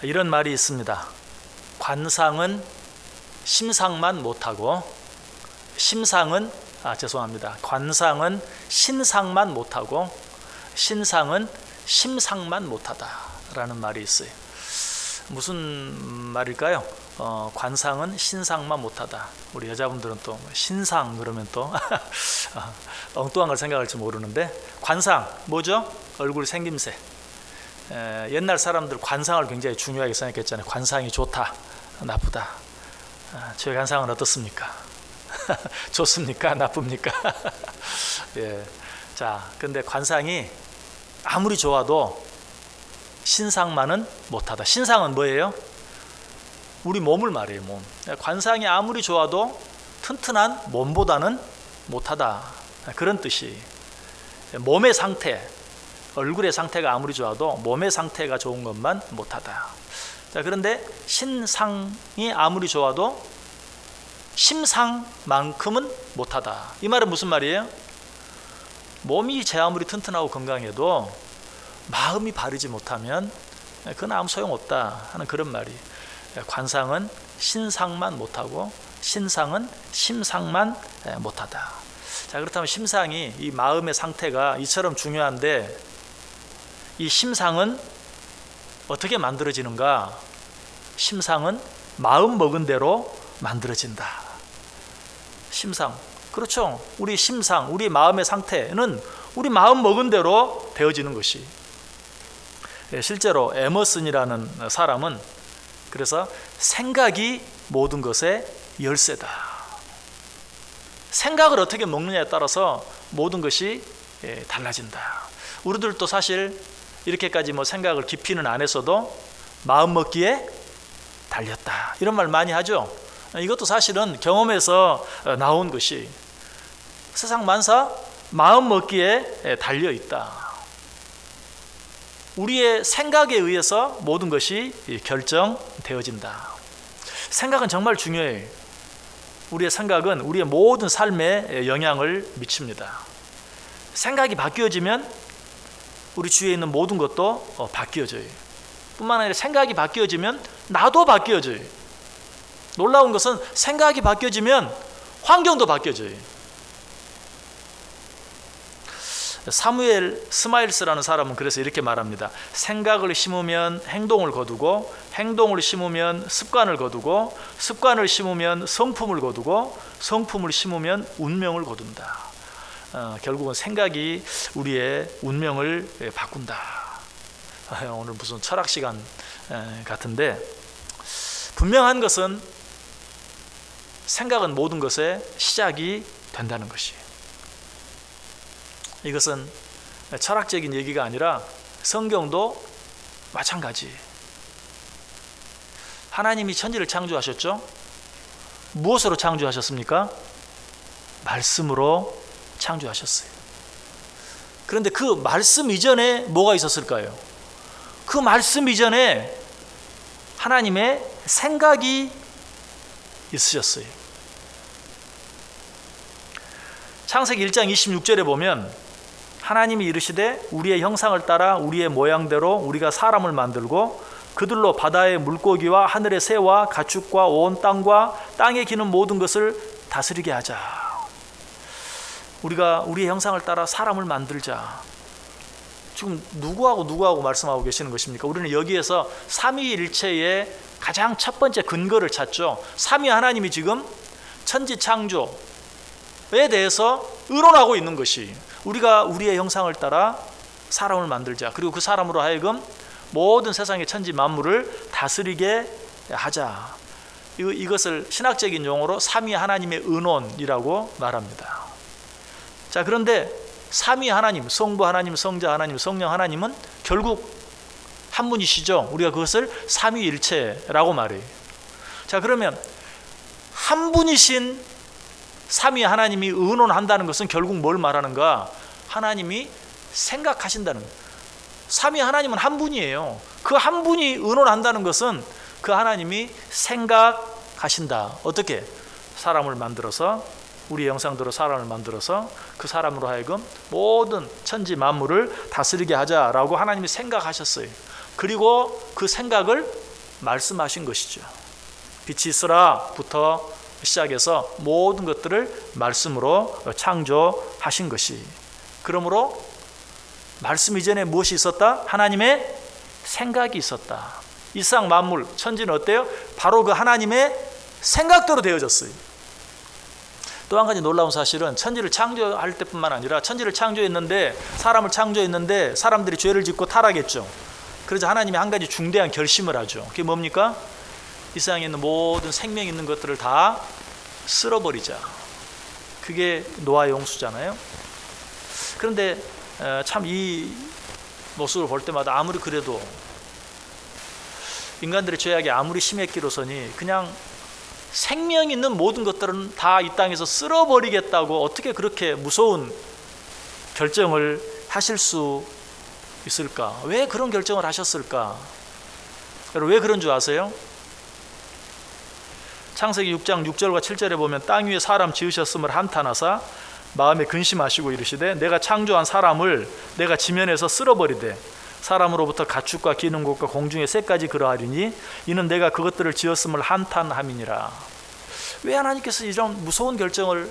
이런 말이 있습니다. 관상은 심상만 못하고 관상은 신상만 못하고 신상은 심상만 못하다라는 말이 있어요. 무슨 말일까요? 관상은 신상만 못하다. 우리 여자분들은 또 신상 그러면 또 엉뚱한 걸 생각할지 모르는데, 관상 뭐죠? 얼굴 생김새. 옛날 사람들 관상을 굉장히 중요하게 생각했잖아요. 관상이 좋다, 나쁘다. 저의 관상은 어떻습니까? 좋습니까? 나쁩니까? 예. 자, 근데 관상이 아무리 좋아도 신상만은 못하다. 신상은 뭐예요? 우리 몸을 말해요. 몸. 관상이 아무리 좋아도 튼튼한 몸보다는 못하다, 그런 뜻이. 몸의 상태, 얼굴의 상태가 아무리 좋아도 몸의 상태가 좋은 것만 못하다. 자, 그런데 신상이 아무리 좋아도 심상만큼은 못하다. 이 말은 무슨 말이에요? 몸이 제 아무리 튼튼하고 건강해도 마음이 바르지 못하면 그건 아무 소용없다 하는 그런 말이. 관상은 신상만 못하고 신상은 심상만 못하다. 자, 그렇다면 심상이, 이 마음의 상태가 이처럼 중요한데 이 심상은 어떻게 만들어지는가? 심상은 마음 먹은 대로 만들어진다. 심상, 그렇죠. 우리 심상, 우리 마음의 상태는 우리 마음 먹은 대로 되어지는 것이. 실제로 에머슨이라는 사람은 그래서 생각이 모든 것의 열쇠다. 생각을 어떻게 먹느냐에 따라서 모든 것이 달라진다. 우리들도 사실 이렇게까지 생각을 깊이는 안 했어도 마음 먹기에 달렸다, 이런 말 많이 하죠. 이것도 사실은 경험에서 나온 것이, 세상 만사 마음 먹기에 달려 있다. 우리의 생각에 의해서 모든 것이 결정되어진다. 생각은 정말 중요해요. 우리의 생각은 우리의 모든 삶에 영향을 미칩니다. 생각이 바뀌어지면 우리 주위에 있는 모든 것도 바뀌어져요. 뿐만 아니라 생각이 바뀌어지면 나도 바뀌어져요. 놀라운 것은 생각이 바뀌어지면 환경도 바뀌어져요. 사무엘 스마일스라는 사람은 그래서 이렇게 말합니다. 생각을 심으면 행동을 거두고, 행동을 심으면 습관을 거두고, 습관을 심으면 성품을 거두고, 성품을 심으면 운명을 거둔다. 결국은 생각이 우리의 운명을 바꾼다. 오늘 무슨 철학 시간 같은데, 분명한 것은 생각은 모든 것의 시작이 된다는 것이에요. 이것은 철학적인 얘기가 아니라 성경도 마찬가지. 하나님이 천지를 창조하셨죠? 무엇으로 창조하셨습니까? 말씀으로 창조하셨어요. 그런데 그 말씀 이전에 뭐가 있었을까요? 그 말씀 이전에 하나님의 생각이 있으셨어요. 창세기 1장 26절에 보면 하나님이 이르시되 우리의 형상을 따라 우리의 모양대로 우리가 사람을 만들고 그들로 바다의 물고기와 하늘의 새와 가축과 온 땅과 땅에 기는 모든 것을 다스리게 하자. 우리가 우리의 형상을 따라 사람을 만들자. 지금 누구하고 말씀하고 계시는 것입니까? 우리는 여기에서 삼위일체의 가장 첫 번째 근거를 찾죠. 삼위 하나님이 지금 천지 창조에 대해서 의논하고 있는 것이, 우리가 우리의 형상을 따라 사람을 만들자. 그리고 그 사람으로 하여금 모든 세상의 천지 만물을 다스리게 하자. 이것을 신학적인 용어로 삼위 하나님의 의논이라고 말합니다. 자, 그런데 삼위 하나님, 성부 하나님, 성자 하나님, 성령 하나님은 결국 한 분이시죠. 우리가 그것을 삼위일체라고 말해요. 자, 그러면 한 분이신 삼위 하나님이 의논한다는 것은 결국 뭘 말하는가? 하나님이 생각하신다는 거예요. 삼위 하나님은 한 분이에요. 그 한 분이 의논한다는 것은 그 하나님이 생각하신다. 어떻게? 사람을 만들어서, 우리의 형상대로 사람을 만들어서 그 사람으로 하여금 모든 천지 만물을 다스리게 하자라고 하나님이 생각하셨어요. 그리고 그 생각을 말씀하신 것이죠. 빛이 있으라부터 시작해서 모든 것들을 말씀으로 창조하신 것이. 그러므로 말씀 이전에 무엇이 있었다? 하나님의 생각이 있었다. 이 세상 만물, 천지는 어때요? 바로 그 하나님의 생각대로 되어졌어요. 또 한 가지 놀라운 사실은 천지를 창조할 때뿐만 아니라 천지를 창조했는데, 사람을 창조했는데 사람들이 죄를 짓고 타락했죠. 그래서 하나님이 한 가지 중대한 결심을 하죠. 그게 뭡니까? 이 세상에 있는 모든 생명 있는 것들을 다 쓸어버리자. 그게 노아의 홍수잖아요. 그런데 참 이 모습을 볼 때마다 아무리 그래도 인간들의 죄악이 아무리 심했기로서니 그냥 생명 있는 모든 것들은 다 이 땅에서 쓸어버리겠다고 어떻게 그렇게 무서운 결정을 하실 수 있을까? 왜 그런 결정을 하셨을까? 여러분, 왜 그런 줄 아세요? 창세기 6장 6절과 7절에 보면 땅 위에 사람 지으셨음을 한탄하사 마음에 근심하시고 이르시되 내가 창조한 사람을 내가 지면에서 쓸어버리되 사람으로부터 가축과 기는 것과 공중의 새까지 그러하리니 이는 내가 그것들을 지었음을 한탄함이니라. 왜 하나님께서 이런 무서운 결정을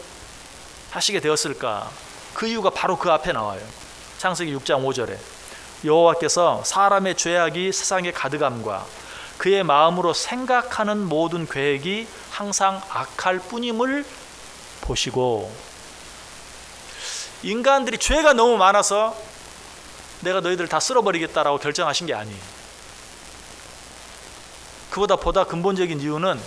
하시게 되었을까? 그 이유가 바로 그 앞에 나와요. 창세기 6장 5절에 여호와께서 사람의 죄악이 세상에 가득함과 그의 마음으로 생각하는 모든 계획이 항상 악할 뿐임을 보시고. 인간들이 죄가 너무 많아서 내가 너희들 다 쓸어버리겠다라고 결정하신 게 아니에요. 그보다 근본적인 이유는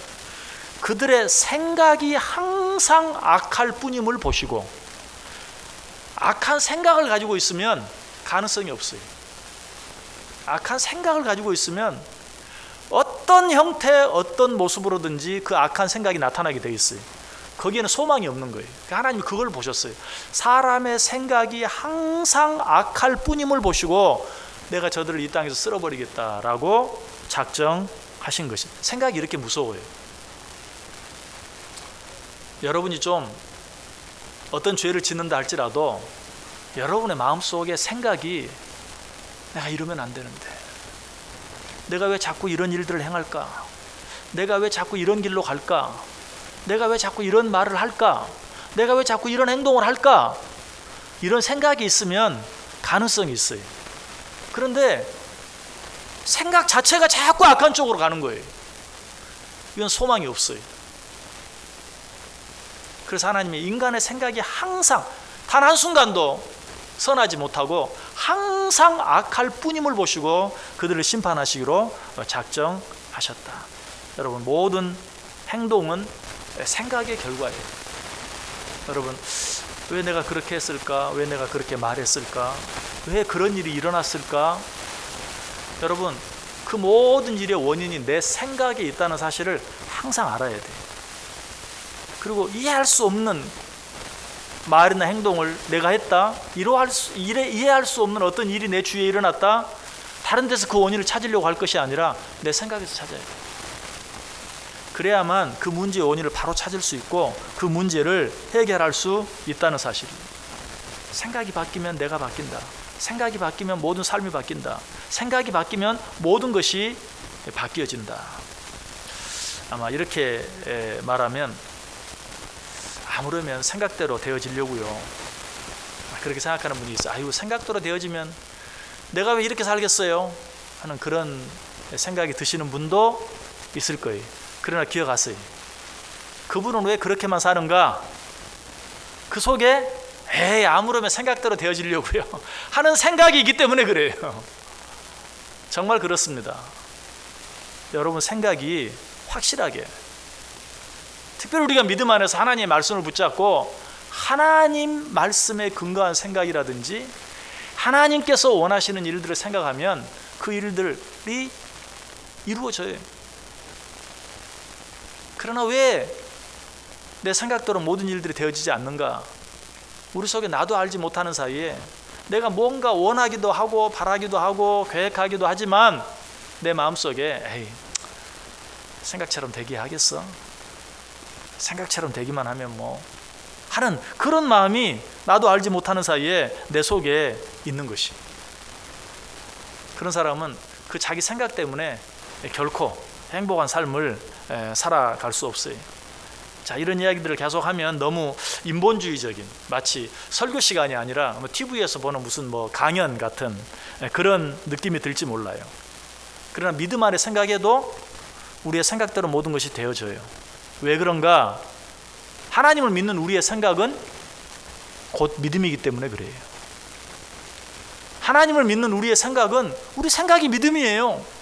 그들의 생각이 항상 악할 뿐임을 보시고, 악한 생각을 가지고 있으면 가능성이 없어요. 악한 생각을 가지고 있으면 어떤 형태, 어떤 모습으로든지 그 악한 생각이 나타나게 돼 있어요. 거기에는 소망이 없는 거예요. 하나님이 그걸 보셨어요. 사람의 생각이 항상 악할 뿐임을 보시고 내가 저들을 이 땅에서 쓸어버리겠다라고 작정하신 것이. 생각이 이렇게 무서워요. 여러분이 좀 어떤 죄를 짓는다 할지라도 여러분의 마음속에 생각이 내가 이러면 안 되는데, 내가 왜 자꾸 이런 일들을 행할까? 내가 왜 자꾸 이런 길로 갈까? 내가 왜 자꾸 이런 말을 할까? 내가 왜 자꾸 이런 행동을 할까? 이런 생각이 있으면 가능성이 있어요. 그런데 생각 자체가 자꾸 악한 쪽으로 가는 거예요. 이건 소망이 없어요. 그래서 하나님이 인간의 생각이 항상 단 한순간도 선하지 못하고 항상 악할 뿐임을 보시고 그들을 심판하시기로 작정하셨다. 여러분, 모든 행동은 생각의 결과예요. 여러분, 왜 내가 그렇게 했을까? 왜 내가 그렇게 말했을까? 왜 그런 일이 일어났을까? 여러분, 그 모든 일의 원인이 내 생각에 있다는 사실을 항상 알아야 돼요. 그리고 이해할 수 없는 말이나 행동을 내가 했다, 이해할 수 없는 어떤 일이 내 주위에 일어났다, 다른 데서 그 원인을 찾으려고 할 것이 아니라 내 생각에서 찾아야 돼요. 그래야만 그 문제의 원인을 바로 찾을 수 있고 그 문제를 해결할 수 있다는 사실이에요. 생각이 바뀌면 내가 바뀐다. 생각이 바뀌면 모든 삶이 바뀐다. 생각이 바뀌면 모든 것이 바뀌어진다. 아마 이렇게 말하면 아무르면 생각대로 되어지려고요. 그렇게 생각하는 분이 있어요. 아유, 생각대로 되어지면 내가 왜 이렇게 살겠어요? 하는 그런 생각이 드시는 분도 있을 거예요. 그러나 기억하세요. 그분은 왜 그렇게만 사는가? 그 속에 아무르면 생각대로 되어지려고요 하는 생각이 있기 때문에 그래요. 정말 그렇습니다. 여러분, 생각이 확실하게, 특별히 우리가 믿음 안에서 하나님의 말씀을 붙잡고 하나님 말씀에 근거한 생각이라든지 하나님께서 원하시는 일들을 생각하면 그 일들이 이루어져요. 그러나 왜 내 생각대로 모든 일들이 되어지지 않는가? 우리 속에 나도 알지 못하는 사이에 내가 뭔가 원하기도 하고 바라기도 하고 계획하기도 하지만 내 마음속에 생각처럼 되게 하겠어? 생각처럼 되기만 하면 뭐 하는 그런 마음이 나도 알지 못하는 사이에 내 속에 있는 것이. 그런 사람은 그 자기 생각 때문에 결코 행복한 삶을 살아갈 수 없어요. 자, 이런 이야기들을 계속하면 너무 인본주의적인, 마치 설교 시간이 아니라 TV에서 보는 무슨 강연 같은 그런 느낌이 들지 몰라요. 그러나 믿음 안에 생각해도 우리의 생각대로 모든 것이 되어져요. 왜 그런가? 하나님을 믿는 우리의 생각은 곧 믿음이기 때문에 그래요. 하나님을 믿는 우리의 생각은 우리 생각이 믿음이에요.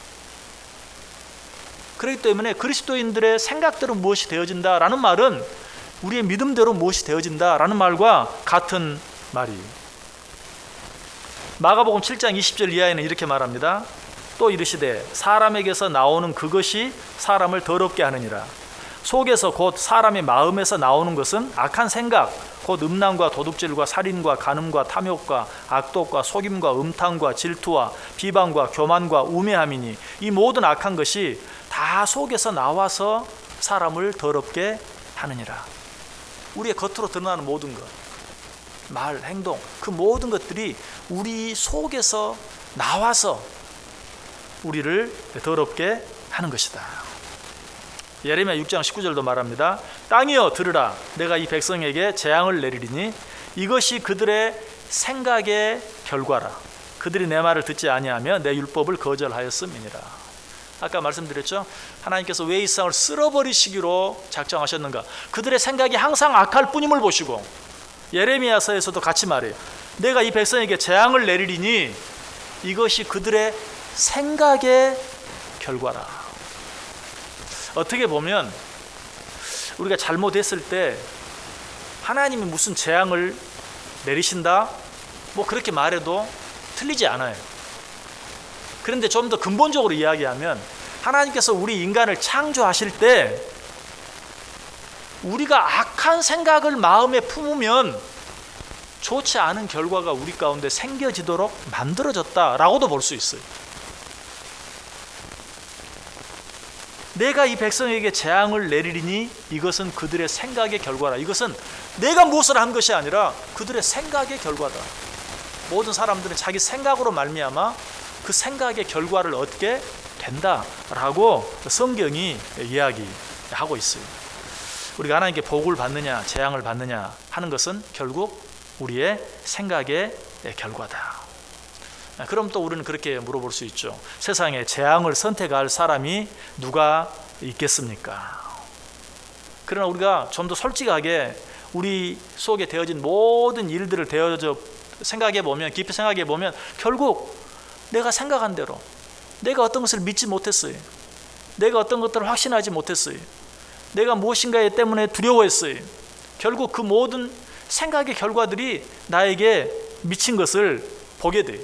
그렇기 때문에 그리스도인들의 생각대로 무엇이 되어진다라는 말은 우리의 믿음대로 무엇이 되어진다라는 말과 같은 말이에요. 마가복음 7장 20절 이하에는 이렇게 말합니다. 또 이르시되 사람에게서 나오는 그것이 사람을 더럽게 하느니라. 속에서 곧 사람의 마음에서 나오는 것은 악한 생각, 곧 음란과 도둑질과 살인과 간음과 탐욕과 악독과 속임과 음탕과 질투와 비방과 교만과 우매함이니 이 모든 악한 것이 다 속에서 나와서 사람을 더럽게 하느니라. 우리의 겉으로 드러나는 모든 것, 말, 행동, 그 모든 것들이 우리 속에서 나와서 우리를 더럽게 하는 것이다. 예레미야 6장 19절도 말합니다. 땅이여 들으라. 내가 이 백성에게 재앙을 내리리니 이것이 그들의 생각의 결과라. 그들이 내 말을 듣지 아니하며 내 율법을 거절하였음이니라. 아까 말씀드렸죠. 하나님께서 왜 이 세상을 쓸어버리시기로 작정하셨는가? 그들의 생각이 항상 악할 뿐임을 보시고, 예레미야서에서도 같이 말해요. 내가 이 백성에게 재앙을 내리리니 이것이 그들의 생각의 결과라. 어떻게 보면 우리가 잘못했을 때 하나님이 무슨 재앙을 내리신다? 그렇게 말해도 틀리지 않아요. 그런데 좀 더 근본적으로 이야기하면 하나님께서 우리 인간을 창조하실 때 우리가 악한 생각을 마음에 품으면 좋지 않은 결과가 우리 가운데 생겨지도록 만들어졌다라고도 볼 수 있어요. 내가 이 백성에게 재앙을 내리리니 이것은 그들의 생각의 결과라. 이것은 내가 무엇을 한 것이 아니라 그들의 생각의 결과다. 모든 사람들은 자기 생각으로 말미암아 그 생각의 결과를 얻게 된다라고 성경이 이야기하고 있어요. 우리가 하나님께 복을 받느냐 재앙을 받느냐 하는 것은 결국 우리의 생각의 결과다. 그럼 또 우리는 그렇게 물어볼 수 있죠. 세상에 재앙을 선택할 사람이 누가 있겠습니까? 그러나 우리가 좀 더 솔직하게 우리 속에 되어진 모든 일들을 생각해 보면, 깊이 생각해 보면 결국 내가 생각한 대로 내가 어떤 것을 믿지 못했어요. 내가 어떤 것들을 확신하지 못했어요. 내가 무엇인가 때문에 두려워했어요. 결국 그 모든 생각의 결과들이 나에게 미친 것을 보게 돼요.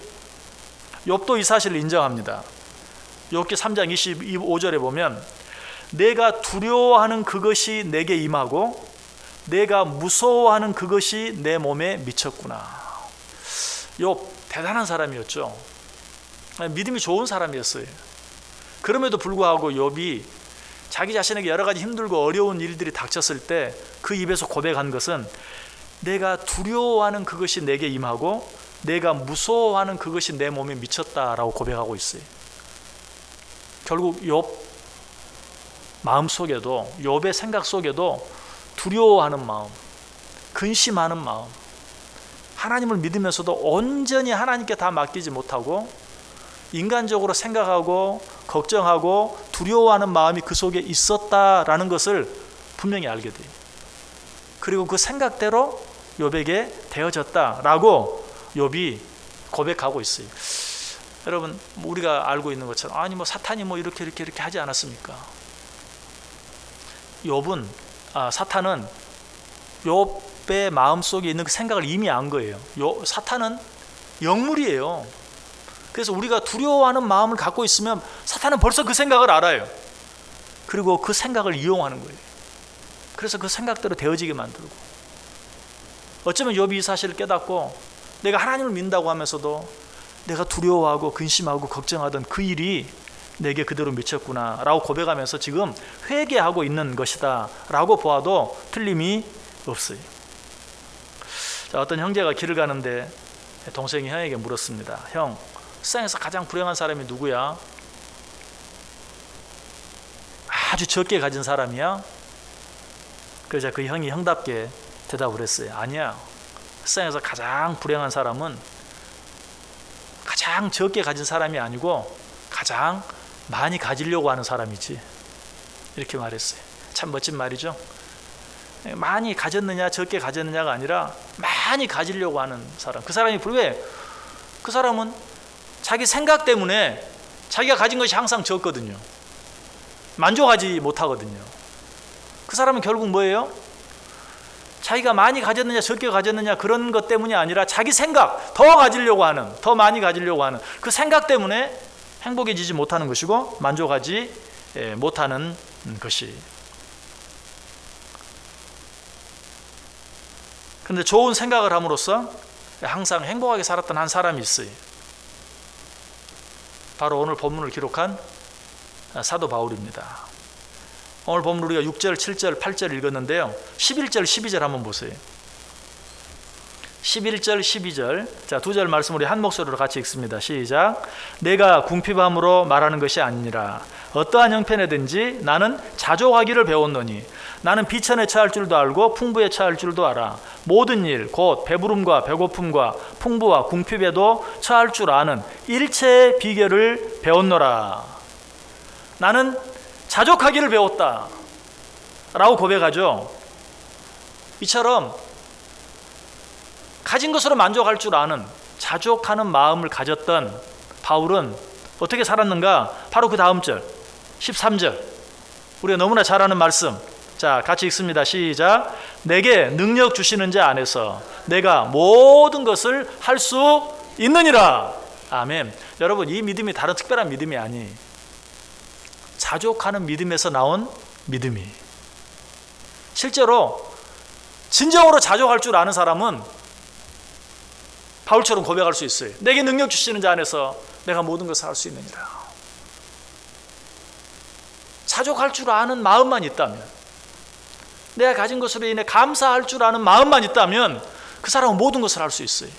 욥도 이 사실을 인정합니다. 욥기 3장 25절에 보면 내가 두려워하는 그것이 내게 임하고 내가 무서워하는 그것이 내 몸에 미쳤구나. 욥 대단한 사람이었죠. 믿음이 좋은 사람이었어요. 그럼에도 불구하고 욥이 자기 자신에게 여러 가지 힘들고 어려운 일들이 닥쳤을 때 그 입에서 고백한 것은 내가 두려워하는 그것이 내게 임하고 내가 무서워하는 그것이 내 몸에 미쳤다라고 고백하고 있어요. 결국 욥 마음속에도, 욥의 생각 속에도 두려워하는 마음, 근심하는 마음, 하나님을 믿으면서도 온전히 하나님께 다 맡기지 못하고 인간적으로 생각하고 걱정하고 두려워하는 마음이 그 속에 있었다라는 것을 분명히 알게 돼요. 그리고 그 생각대로 욥에게 되어졌다라고 욥이 고백하고 있어요. 여러분, 우리가 알고 있는 것처럼 사탄이 이렇게 하지 않았습니까? 사탄은 욥의 마음속에 있는 그 생각을 이미 안 거예요. 사탄은 영물이에요. 그래서 우리가 두려워하는 마음을 갖고 있으면 사탄은 벌써 그 생각을 알아요. 그리고 그 생각을 이용하는 거예요. 그래서 그 생각대로 되어지게 만들고, 어쩌면 욥이 이 사실을 깨닫고 내가 하나님을 믿는다고 하면서도 내가 두려워하고 근심하고 걱정하던 그 일이 내게 그대로 미쳤구나 라고 고백하면서 지금 회개하고 있는 것이다 라고 보아도 틀림이 없어요. 자, 어떤 형제가 길을 가는데 동생이 형에게 물었습니다. 형, 세상에서 가장 불행한 사람이 누구야? 아주 적게 가진 사람이야? 그러자 그 형이 형답게 대답을 했어요. 아니야. 세상에서 가장 불행한 사람은 가장 적게 가진 사람이 아니고 가장 많이 가지려고 하는 사람이지. 이렇게 말했어요. 참 멋진 말이죠. 많이 가졌느냐 적게 가졌느냐가 아니라 많이 가지려고 하는 사람. 그 사람이 왜? 그 사람은 자기 생각 때문에 자기가 가진 것이 항상 적거든요. 만족하지 못하거든요. 그 사람은 결국 뭐예요? 자기가 많이 가졌느냐 적게 가졌느냐 그런 것 때문이 아니라 자기 생각, 더 가지려고 하는, 더 많이 가지려고 하는 그 생각 때문에 행복해지지 못하는 것이고 만족하지 못하는 것이. 그런데 좋은 생각을 함으로써 항상 행복하게 살았던 한 사람이 있어요. 바로 오늘 본문을 기록한 사도 바울입니다. 오늘 본문 우리가 6절, 7절, 8절 읽었는데요. 11절, 12절 한번 보세요. 11절, 12절. 자, 두 절 말씀 우리 한 목소리로 같이 읽습니다. 시작. 내가 궁핍함으로 말하는 것이 아니니라. 어떠한 형편에든지 나는 자족하기를 배웠노니 나는 비천에 처할 줄도 알고 풍부에 처할 줄도 알아. 모든 일 곧 배부름과 배고픔과 풍부와 궁핍에도 처할 줄 아는 일체의 비결을 배웠노라. 나는 자족하기를 배웠다 라고 고백하죠. 이처럼 가진 것으로 만족할 줄 아는 자족하는 마음을 가졌던 바울은 어떻게 살았는가? 바로 그 다음 절 13절 우리가 너무나 잘 아는 말씀. 자, 같이 읽습니다. 시작. 내게 능력 주시는 자 안에서 내가 모든 것을 할 수 있느니라. 아멘. 여러분, 이 믿음이 다른 특별한 믿음이 아니, 자족하는 믿음에서 나온 믿음이. 실제로 진정으로 자족할 줄 아는 사람은 바울처럼 고백할 수 있어요. 내게 능력 주시는 자 안에서 내가 모든 것을 할 수 있느니라. 자족할 줄 아는 마음만 있다면, 내가 가진 것으로 인해 감사할 줄 아는 마음만 있다면 그 사람은 모든 것을 할 수 있어요.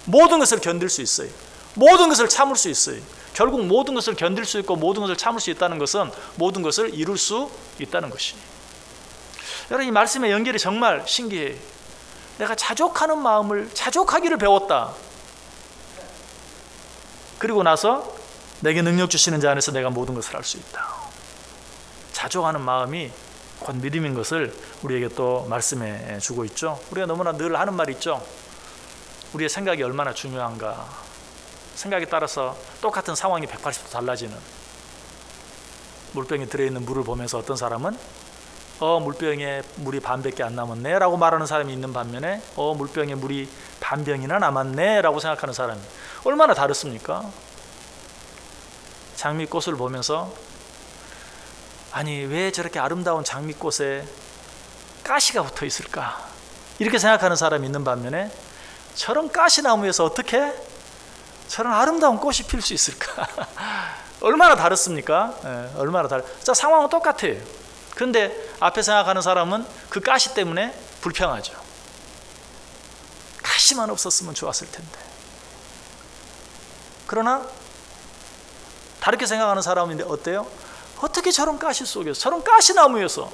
모든 것을 견딜 수 있어요. 모든 것을 참을 수 있어요. 결국 모든 것을 견딜 수 있고 모든 것을 참을 수 있다는 것은 모든 것을 이룰 수 있다는 것이에요. 여러분, 이 말씀의 연결이 정말 신기해요. 내가 자족하는 마음을 자족하기를 배웠다. 그리고 나서 내게 능력 주시는 자 안에서 내가 모든 것을 할 수 있다. 자족하는 마음이 곧 믿음인 것을 우리에게 또 말씀해 주고 있죠. 우리가 너무나 늘 하는 말이 있죠. 우리의 생각이 얼마나 중요한가. 생각에 따라서 똑같은 상황이 180도 달라지는. 물병에 들어있는 물을 보면서 어떤 사람은 물병에 물이 반밖에 안 남았네 라고 말하는 사람이 있는 반면에 물병에 물이 반병이나 남았네 라고 생각하는 사람이 얼마나 다릅니까? 장미꽃을 보면서 아니, 왜 저렇게 아름다운 장미꽃에 가시가 붙어 있을까? 이렇게 생각하는 사람이 있는 반면에 저런 가시나무에서 어떻게 저런 아름다운 꽃이 필 수 있을까? 얼마나 다릅니까? 얼마나 자, 상황은 똑같아요. 그런데 앞에 생각하는 사람은 그 가시 때문에 불평하죠. 가시만 없었으면 좋았을 텐데. 그러나 다르게 생각하는 사람인데 어때요? 어떻게 저런 가시 속에서, 저런 가시나무에서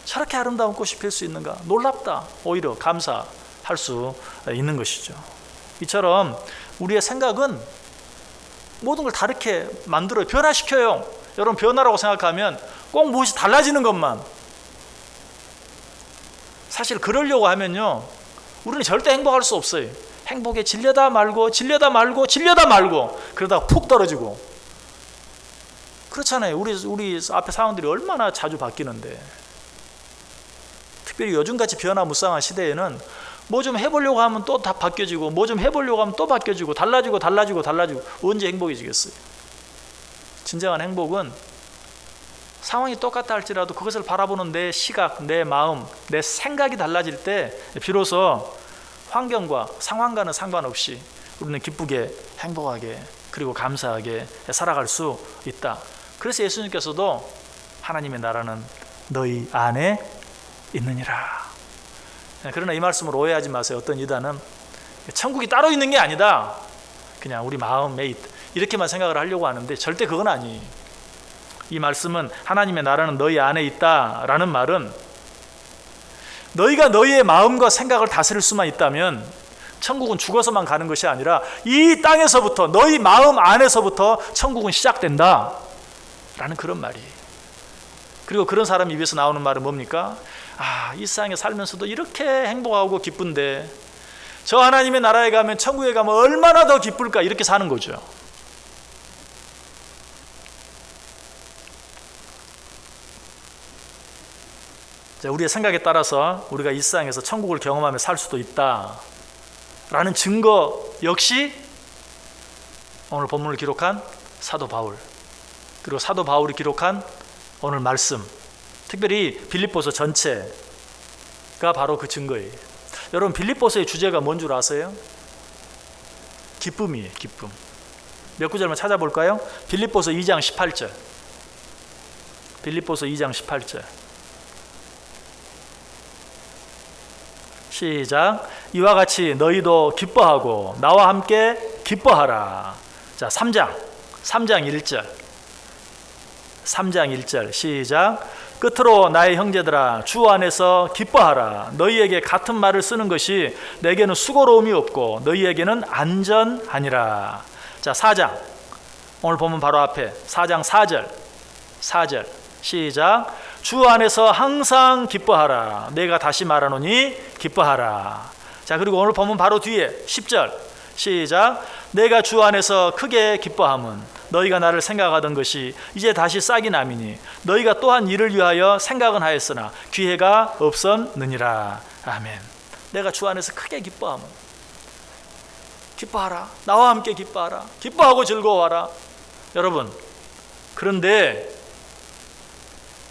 저렇게 아름다운 꽃이 필 수 있는가? 놀랍다. 오히려 감사할 수 있는 것이죠. 이처럼 우리의 생각은 모든 걸 다르게 만들어요. 변화시켜요. 여러분, 변화라고 생각하면 꼭 무엇이 달라지는 것만. 사실 그러려고 하면요, 우리는 절대 행복할 수 없어요. 행복에 질려다 말고 질려다 말고 질려다 말고 그러다가 푹 떨어지고. 그렇잖아요. 우리 앞에 상황들이 얼마나 자주 바뀌는데. 특별히 요즘같이 변화무쌍한 시대에는 뭐 좀 해보려고 하면 또 다 바뀌어지고, 뭐 좀 해보려고 하면 또 바뀌어지고, 달라지고 언제 행복해지겠어요? 진정한 행복은 상황이 똑같다 할지라도 그것을 바라보는 내 시각, 내 마음, 내 생각이 달라질 때 비로소 환경과 상황과는 상관없이 우리는 기쁘게, 행복하게, 그리고 감사하게 살아갈 수 있다. 그래서 예수님께서도 하나님의 나라는 너희 안에 있느니라. 그러나 이 말씀을 오해하지 마세요. 어떤 이단은 천국이 따로 있는 게 아니다, 그냥 우리 마음에 이렇게만 생각을 하려고 하는데 절대 그건 아니에요. 이 말씀은 하나님의 나라는 너희 안에 있다라는 말은 너희가 너희의 마음과 생각을 다스릴 수만 있다면 천국은 죽어서만 가는 것이 아니라 이 땅에서부터 너희 마음 안에서부터 천국은 시작된다 라는 그런 말이에요. 그리고 그런 사람 입에서 나오는 말은 뭡니까? 이 세상에 살면서도 이렇게 행복하고 기쁜데 저 하나님의 나라에 가면, 천국에 가면 얼마나 더 기쁠까, 이렇게 사는 거죠. 자, 우리의 생각에 따라서 우리가 이 세상에서 천국을 경험하며 살 수도 있다라는 증거 역시 오늘 본문을 기록한 사도 바울, 그리고 사도 바울이 기록한 오늘 말씀, 특별히 빌립보서 전체가 바로 그 증거예요. 여러분, 빌립보서의 주제가 뭔 줄 아세요? 기쁨이에요. 기쁨. 몇 구절만 찾아볼까요? 빌립보서 2장 18절. 빌립보서 2장 18절. 시작. 이와 같이 너희도 기뻐하고 나와 함께 기뻐하라. 자, 3장 1절. 3장 1절 시작. 끝으로 나의 형제들아, 주 안에서 기뻐하라. 너희에게 같은 말을 쓰는 것이 내게는 수고로움이 없고 너희에게는 안전하니라. 자, 4장, 오늘 보면 바로 앞에 4장 4절 시작. 주 안에서 항상 기뻐하라. 내가 다시 말하노니 기뻐하라. 자, 그리고 오늘 보면 바로 뒤에 10절 시작. 내가 주 안에서 크게 기뻐함은 너희가 나를 생각하던 것이 이제 다시 싹이 남이니 너희가 또한 이를 위하여 생각은 하였으나 기회가 없었느니라. 아멘. 내가 주 안에서 크게 기뻐함은, 기뻐하라. 나와 함께 기뻐하라. 기뻐하고 즐거워하라. 여러분, 그런데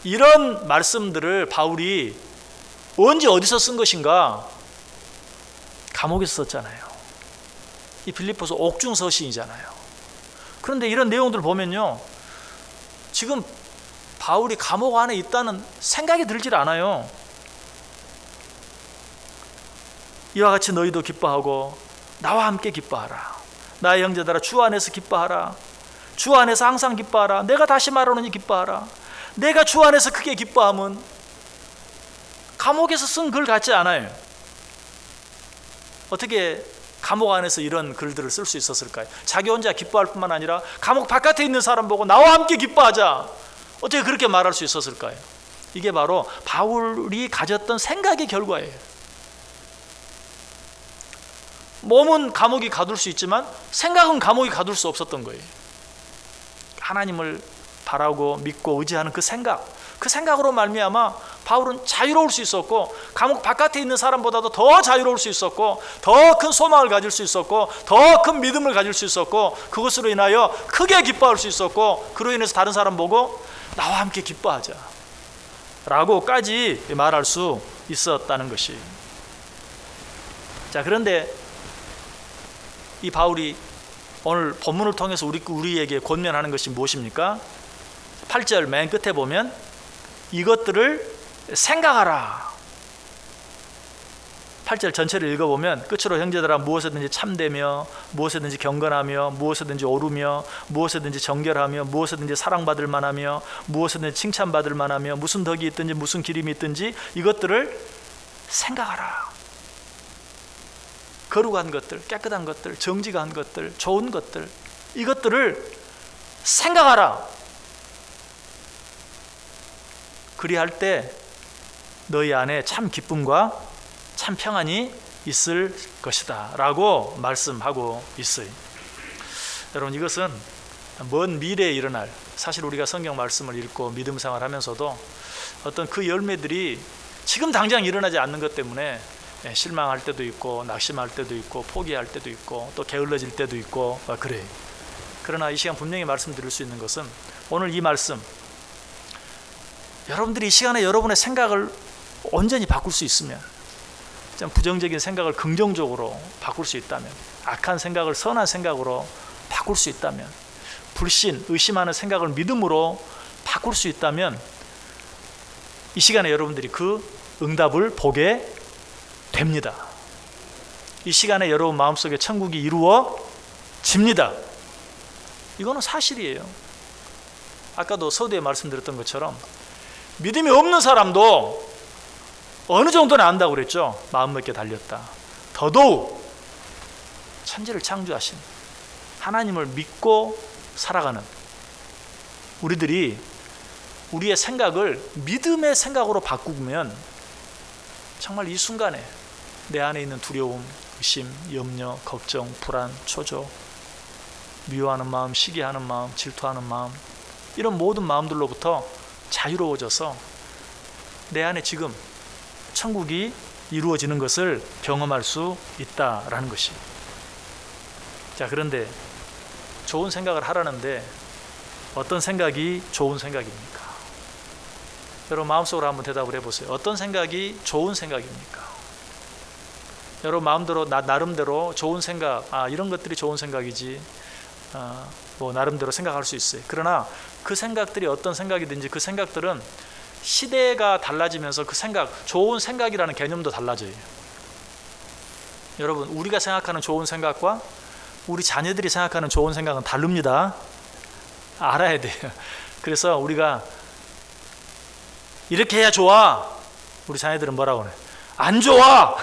이런 말씀들을 바울이 언제 어디서 쓴 것인가? 감옥에서 썼잖아요. 이 빌립보서 옥중 서신이잖아요. 그런데 이런 내용들을 보면요, 지금 바울이 감옥 안에 있다는 생각이 들질 않아요. 이와 같이 너희도 기뻐하고 나와 함께 기뻐하라. 나의 형제들아, 주 안에서 기뻐하라. 주 안에서 항상 기뻐하라. 내가 다시 말하노니 기뻐하라. 내가 주 안에서 크게 기뻐함은 감옥에서 쓴 글 같지 않아요. 어떻게 감옥 안에서 이런 글들을 쓸 수 있었을까요? 자기 혼자 기뻐할 뿐만 아니라 감옥 바깥에 있는 사람 보고 나와 함께 기뻐하자. 어떻게 그렇게 말할 수 있었을까요? 이게 바로 바울이 가졌던 생각의 결과예요. 몸은 감옥이 가둘 수 있지만 생각은 감옥이 가둘 수 없었던 거예요. 하나님을 바라고 믿고 의지하는 그 생각으로 말미암아 바울은 자유로울 수 있었고, 감옥 바깥에 있는 사람보다도 더 자유로울 수 있었고, 더 큰 소망을 가질 수 있었고, 더 큰 믿음을 가질 수 있었고, 그것으로 인하여 크게 기뻐할 수 있었고, 그로 인해서 다른 사람 보고 나와 함께 기뻐하자 라고까지 말할 수 있었다는 것이. 자, 그런데 이 바울이 오늘 본문을 통해서 우리에게 권면하는 것이 무엇입니까? 8절 맨 끝에 보면 이것들을 생각하라. 8절 전체를 읽어보면 끝으로 형제들아, 무엇에든지 참되며 무엇에든지 경건하며 무엇에든지 오르며 무엇에든지 정결하며 무엇에든지 사랑받을 만하며 무엇에든지 칭찬받을 만하며 무슨 덕이 있든지 무슨 기림이 있든지 이것들을 생각하라. 거룩한 것들, 깨끗한 것들, 정직한 것들, 좋은 것들, 이것들을 생각하라. 그리할 때 너희 안에 참 기쁨과 참 평안이 있을 것이다 라고 말씀하고 있어요. 여러분, 이것은 먼 미래에 일어날, 사실 우리가 성경 말씀을 읽고 믿음 생활하면서도 어떤 그 열매들이 지금 당장 일어나지 않는 것 때문에 실망할 때도 있고 낙심할 때도 있고 포기할 때도 있고 또 게을러질 때도 있고 그래요. 그러나 이 시간 분명히 말씀드릴 수 있는 것은 오늘 이 말씀, 여러분들이 이 시간에 여러분의 생각을 온전히 바꿀 수 있으면, 부정적인 생각을 긍정적으로 바꿀 수 있다면, 악한 생각을 선한 생각으로 바꿀 수 있다면, 불신, 의심하는 생각을 믿음으로 바꿀 수 있다면 이 시간에 여러분들이 그 응답을 보게 됩니다. 이 시간에 여러분 마음속에 천국이 이루어집니다. 이거는 사실이에요. 아까도 서두에 말씀드렸던 것처럼 믿음이 없는 사람도 어느 정도는 안다고 그랬죠. 마음 먹게 달렸다. 더더욱 천지를 창조하신 하나님을 믿고 살아가는 우리들이 우리의 생각을 믿음의 생각으로 바꾸면 정말 이 순간에 내 안에 있는 두려움, 의심, 염려, 걱정, 불안, 초조, 미워하는 마음, 시기하는 마음, 질투하는 마음, 이런 모든 마음들로부터 자유로워져서 내 안에 지금 천국이 이루어지는 것을 경험할 수 있다라는 것이. 자, 그런데 좋은 생각을 하라는데 어떤 생각이 좋은 생각입니까? 여러분 마음속으로 한번 대답을 해보세요. 어떤 생각이 좋은 생각입니까? 여러분 마음대로 나름대로 좋은 생각, 이런 것들이 좋은 생각이지, 뭐 나름대로 생각할 수 있어요. 그러나 그 생각들이 어떤 생각이든지 그 생각들은 시대가 달라지면서 그 생각, 좋은 생각이라는 개념도 달라져요. 여러분 우리가 생각하는 좋은 생각과 우리 자녀들이 생각하는 좋은 생각은 다릅니다. 알아야 돼요. 그래서 우리가 이렇게 해야 좋아, 우리 자녀들은 뭐라고 그래? 안 좋아.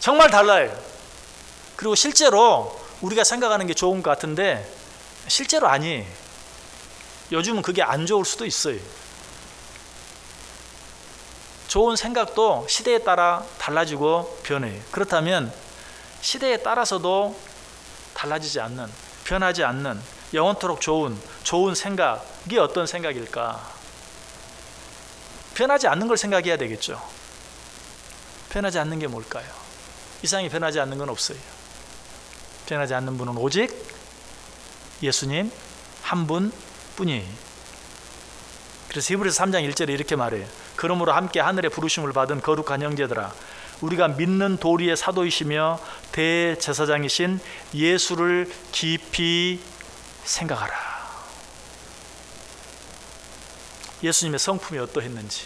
정말 달라요. 그리고 실제로 우리가 생각하는 게 좋은 것 같은데 실제로 아니에요. 요즘은 그게 안 좋을 수도 있어요. 좋은 생각도 시대에 따라 달라지고 변해요. 그렇다면 시대에 따라서도 달라지지 않는, 변하지 않는 영원토록 좋은 생각이 어떤 생각일까? 변하지 않는 걸 생각해야 되겠죠. 변하지 않는 게 뭘까요? 이상이 변하지 않는 건 없어요. 변하지 않는 분은 오직 예수님 한 분뿐이에요. 그래서 히브리서 3장 1절에 이렇게 말해요. 그러므로 함께 하늘의 부르심을 받은 거룩한 형제들아, 우리가 믿는 도리의 사도이시며 대제사장이신 예수를 깊이 생각하라. 예수님의 성품이 어떠했는지,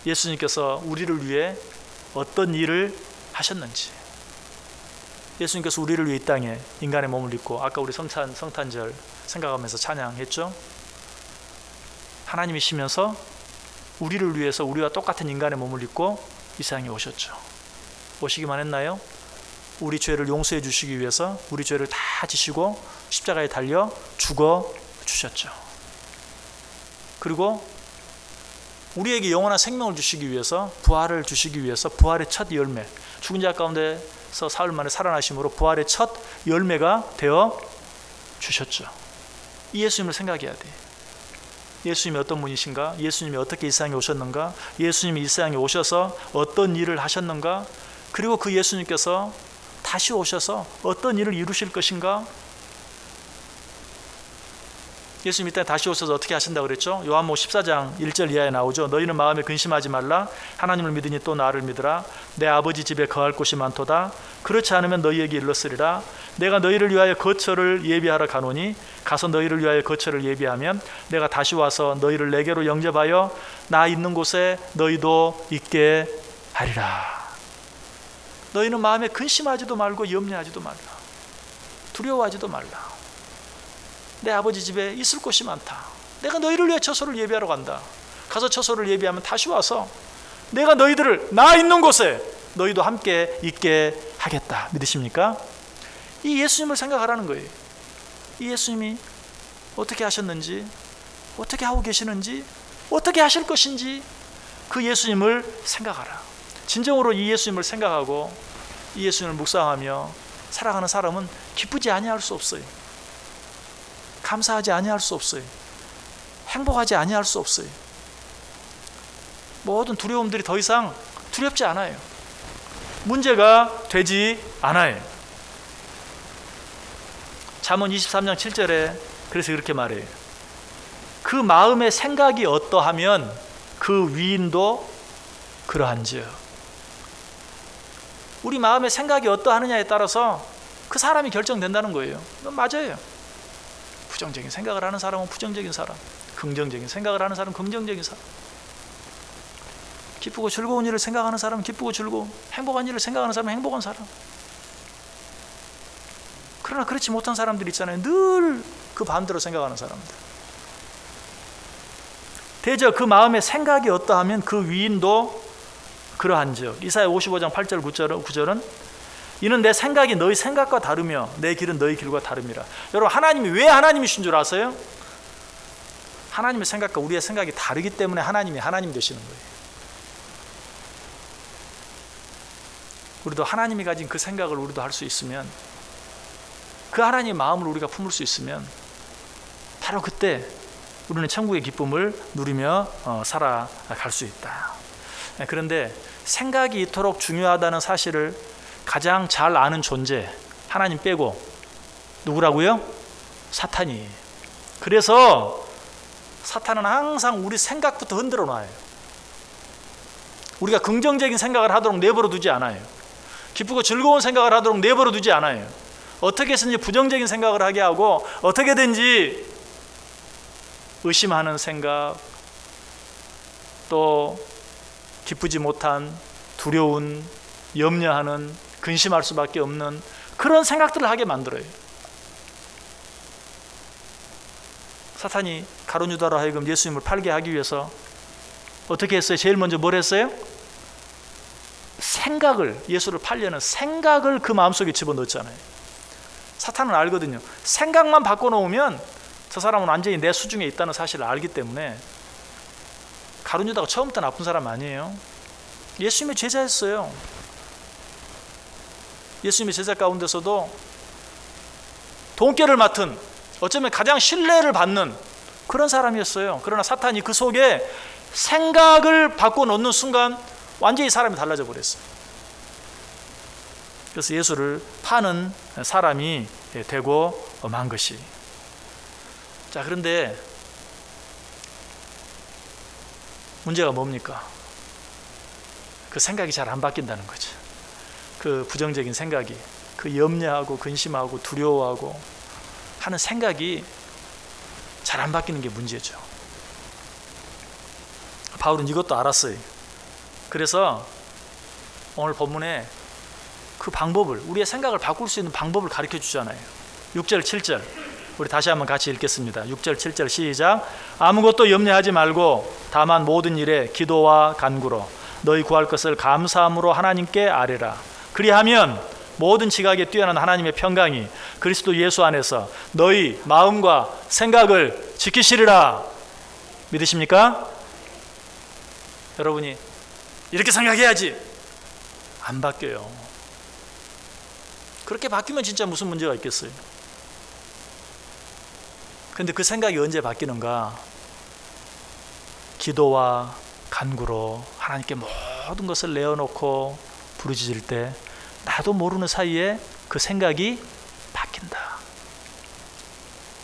예수님께서 우리를 위해 어떤 일을 하셨는지, 예수님께서 우리를 위해 이 땅에 인간의 몸을 입고, 아까 우리 성탄절 생각하면서 찬양했죠. 하나님이시면서 우리를 위해서 우리와 똑같은 인간의 몸을 입고 이 세상에 오셨죠. 오시기만 했나요? 우리 죄를 용서해 주시기 위해서 우리 죄를 다 지시고 십자가에 달려 죽어 주셨죠. 그리고 우리에게 영원한 생명을 주시기 위해서, 부활을 주시기 위해서 부활의 첫 열매, 죽은 자 가운데서 사흘 만에 살아나심으로 부활의 첫 열매가 되어 주셨죠. 이 예수님을 생각해야 돼. 예수님이 어떤 분이신가? 예수님이 어떻게 이 세상에 오셨는가? 예수님이 이 세상에 오셔서 어떤 일을 하셨는가? 그리고 그 예수님께서 다시 오셔서 어떤 일을 이루실 것인가? 예수님이 이때 다시 오셔서 어떻게 하신다고 그랬죠? 요한복음 14장 1절 이하에 나오죠. 너희는 마음에 근심하지 말라. 하나님을 믿으니 또 나를 믿으라. 내 아버지 집에 거할 곳이 많도다. 그렇지 않으면 너희에게 일렀으리라. 내가 너희를 위하여 거처를 예비하러 가노니 가서 너희를 위하여 거처를 예비하면 내가 다시 와서 너희를 내게로 영접하여 나 있는 곳에 너희도 있게 하리라. 너희는 마음에 근심하지도 말고 염려하지도 말라. 두려워하지도 말라. 내 아버지 집에 있을 곳이 많다. 내가 너희를 위해 처소를 예비하러 간다. 가서 처소를 예비하면 다시 와서 내가 너희들을 나 있는 곳에 너희도 함께 있게 하겠다. 믿으십니까? 이 예수님을 생각하라는 거예요. 이 예수님이 어떻게 하셨는지, 어떻게 하고 계시는지, 어떻게 하실 것인지 그 예수님을 생각하라. 진정으로 이 예수님을 생각하고 이 예수님을 묵상하며 살아가는 사람은 기쁘지 아니할 수 없어요. 감사하지 아니할 수 없어요. 행복하지 아니할 수 없어요. 모든 두려움들이 더 이상 두렵지 않아요. 문제가 되지 않아요. 잠언 23장 7절에 그래서 그렇게 말해요. 그 마음의 생각이 어떠하면 그 위인도 그러한지요. 우리 마음의 생각이 어떠하느냐에 따라서 그 사람이 결정된다는 거예요. 맞아요. 부정적인 생각을 하는 사람은 부정적인 사람, 긍정적인 생각을 하는 사람은 긍정적인 사람, 기쁘고 즐거운 일을 생각하는 사람은 기쁘고 즐거운, 행복한 일을 생각하는 사람은 행복한 사람. 그러나 그렇지 못한 사람들이 있잖아요. 늘 그 반대로 생각하는 사람들. 대저 그 마음의 생각이 어떠하면 그 위인도 그러한즉. 이사야 55장 8절 9절은 이는 내 생각이 너희 생각과 다르며 내 길은 너희 길과 다름이라. 여러분, 하나님이 왜 하나님이신 줄 아세요? 하나님의 생각과 우리의 생각이 다르기 때문에 하나님이 하나님 되시는 거예요. 우리도 하나님이 가진 그 생각을 우리도 할 수 있으면, 그 하나님의 마음을 우리가 품을 수 있으면 바로 그때 우리는 천국의 기쁨을 누리며 살아갈 수 있다. 그런데 생각이 이토록 중요하다는 사실을 가장 잘 아는 존재, 하나님 빼고 누구라고요? 사탄이. 그래서 사탄은 항상 우리 생각부터 흔들어 놔요. 우리가 긍정적인 생각을 하도록 내버려 두지 않아요. 기쁘고 즐거운 생각을 하도록 내버려 두지 않아요. 어떻게 해서든지 부정적인 생각을 하게 하고, 어떻게든지 의심하는 생각, 또 기쁘지 못한 두려운, 염려하는, 근심할 수밖에 없는 그런 생각들을 하게 만들어요. 사탄이 가룟 유다로 하여금 예수님을 팔게 하기 위해서 어떻게 했어요? 제일 먼저 뭘 했어요? 생각을, 예수를 팔려는 생각을 그 마음속에 집어넣었잖아요. 사탄은 알거든요. 생각만 바꿔놓으면 저 사람은 완전히 내 수중에 있다는 사실을 알기 때문에. 가룟 유다가 처음부터 나쁜 사람 아니에요. 예수님의 제자였어요. 예수님의 제자 가운데서도 돈깨를 맡은, 어쩌면 가장 신뢰를 받는 그런 사람이었어요. 그러나 사탄이 그 속에 생각을 바꿔놓는 순간 완전히 사람이 달라져 버렸어요. 그래서 예수를 파는 사람이 되고 만 것이. 자, 그런데 문제가 뭡니까? 그 생각이 잘 안 바뀐다는 거죠. 그 부정적인 생각이, 그 염려하고 근심하고 두려워하고 하는 생각이 잘 안 바뀌는 게 문제죠. 바울은 이것도 알았어요. 그래서 오늘 본문에 그 방법을, 우리의 생각을 바꿀 수 있는 방법을 가르쳐 주잖아요. 6절 7절 우리 다시 한번 같이 읽겠습니다. 6절 7절 시작. 아무것도 염려하지 말고 다만 모든 일에 기도와 간구로 너희 구할 것을 감사함으로 하나님께 아뢰라. 그리하면 모든 지각에 뛰어난 하나님의 평강이 그리스도 예수 안에서 너희 마음과 생각을 지키시리라. 믿으십니까? 여러분이 이렇게 생각해야지, 안 바뀌어요. 그렇게 바뀌면 진짜 무슨 문제가 있겠어요? 근데 그 생각이 언제 바뀌는가? 기도와 간구로 하나님께 모든 것을 내어놓고 부르짖을 때 나도 모르는 사이에 그 생각이 바뀐다.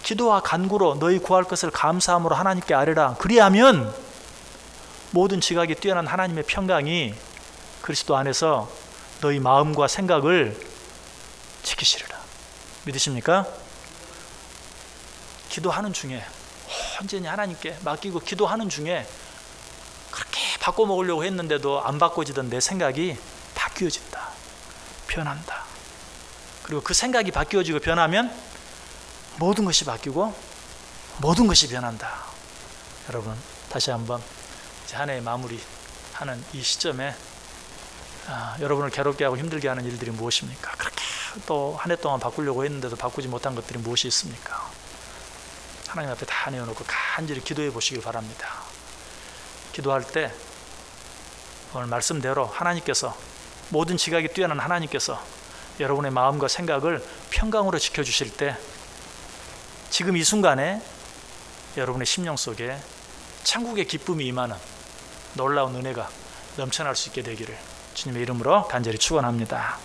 기도와 간구로 너희 구할 것을 감사함으로 하나님께 아뢰라. 그리하면 모든 지각에 뛰어난 하나님의 평강이 그리스도 안에서 너희 마음과 생각을 지키시리라. 믿으십니까? 기도하는 중에, 온전히 하나님께 맡기고 기도하는 중에 그렇게 바꿔먹으려고 했는데도 안 바꿔지던 내 생각이 바뀌어진다, 변한다. 그리고 그 생각이 바뀌어지고 변하면 모든 것이 바뀌고 모든 것이 변한다. 여러분, 다시 한번 이제 한 해의 마무리하는 이 시점에 여러분을 괴롭게 하고 힘들게 하는 일들이 무엇입니까? 그렇게 또 한 해 동안 바꾸려고 했는데도 바꾸지 못한 것들이 무엇이 있습니까? 하나님 앞에 다 내어놓고 간절히 기도해 보시길 바랍니다. 기도할 때 오늘 말씀대로 하나님께서, 모든 지각이 뛰어난 하나님께서 여러분의 마음과 생각을 평강으로 지켜주실 때 지금 이 순간에 여러분의 심령 속에 천국의 기쁨이 임하는 놀라운 은혜가 넘쳐날 수 있게 되기를 주님의 이름으로 간절히 축원합니다.